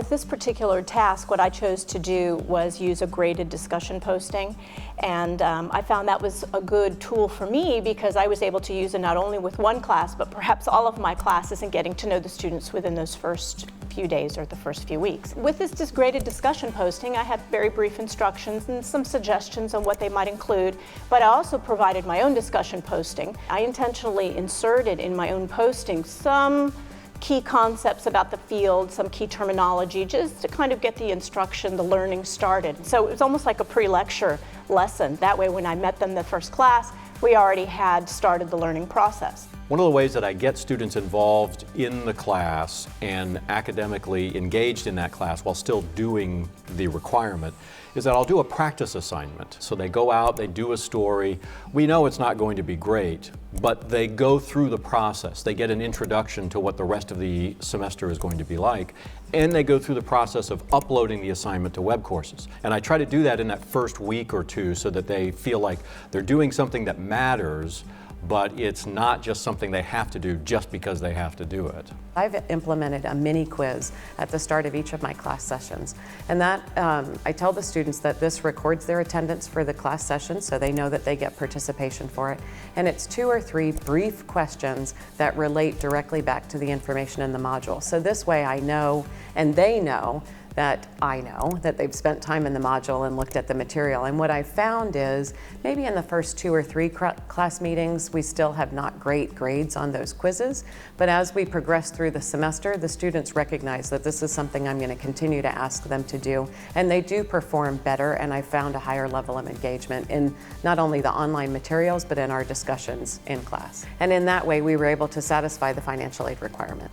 with this particular task, what I chose to do was use a graded discussion posting, and I found that was a good tool for me because I was able to use it not only with one class, but perhaps all of my classes, and getting to know the students within those first few days or the first few weeks. With this graded discussion posting, I had very brief instructions and some suggestions on what they might include, but I also provided my own discussion posting. I intentionally inserted in my own posting some key concepts about the field, some key terminology, just to kind of get the instruction, the learning started. So it was almost like a pre-lecture lesson. That way when I met them the first class, we already had started the learning process. One of the ways that I get students involved in the class and academically engaged in that class while still doing the requirement is that I'll do a practice assignment. So they go out, they do a story. We know it's not going to be great, but they go through the process. They get an introduction to what the rest of the semester is going to be like, and they go through the process of uploading the assignment to Webcourses. And I try to do that in that first week or two so that they feel like they're doing something that matters, but it's not just something they have to do just because they have to do it. I've implemented a mini quiz at the start of each of my class sessions, and that I tell the students that this records their attendance for the class session so they know that they get participation for it, and it's 2 or 3 brief questions that relate directly back to the information in the module. So this way I know, and they know, that I know that they've spent time in the module and looked at the material. And what I've found is maybe in the first 2 or 3 class meetings, we still have not great grades on those quizzes. But as we progress through the semester, the students recognize that this is something I'm going to continue to ask them to do. And they do perform better, and I've found a higher level of engagement in not only the online materials, but in our discussions in class. And in that way, we were able to satisfy the financial aid requirement.